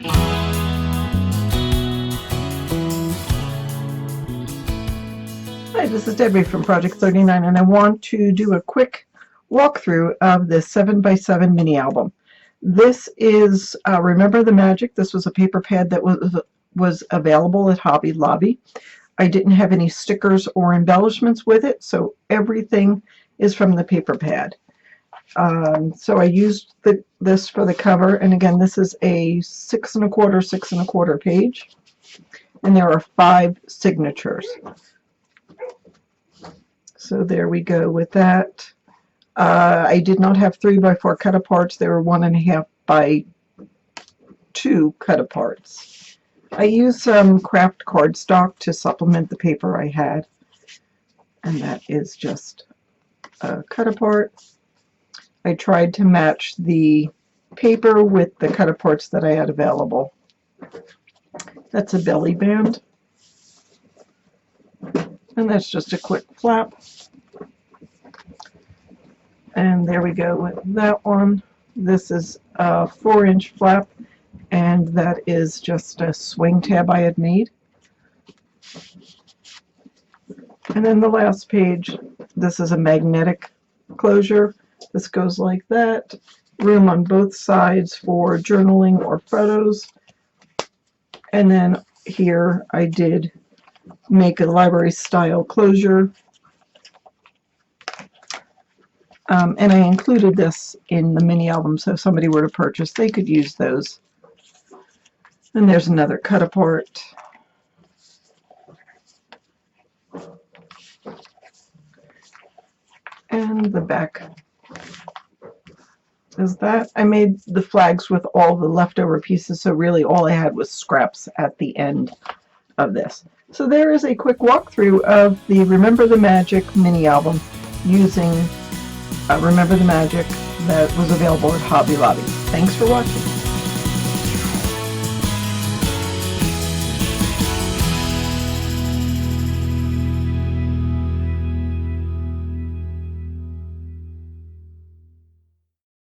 Hi, this is Debbie from Project 39, and I want to do a quick walkthrough of this 7x7 mini album. This is Remember the Magic. This was a paper pad that was available at Hobby Lobby. I didn't have any stickers or embellishments with it, so everything is from the paper pad. So I used this for the cover, and again, this is a 6 1/4 page, and there are 5 signatures. So there we go with that. I did not have 3x4 cut aparts. They were 1.5 by 2 cut aparts. I used some craft cardstock to supplement the paper I had, and that is just a cut apart. I tried to match the paper with the cut aparts that I had available. That's a belly band, and that's just a quick flap. And there we go with that one. This is a 4-inch flap, and that is just a swing tab I had made. And then the last page, this is a magnetic closure. This goes like that. Room on both sides for journaling or photos. And then here I did make a library style closure. And I included this in the mini album, so if somebody were to purchase, they could use those. And there's another cut apart. And the back is that. I made the flags with all the leftover pieces, so really all I had was scraps at the end of this. So there is a quick walkthrough of the Remember the Magic mini album using Remember the Magic that was available at Hobby Lobby. Thanks for watching.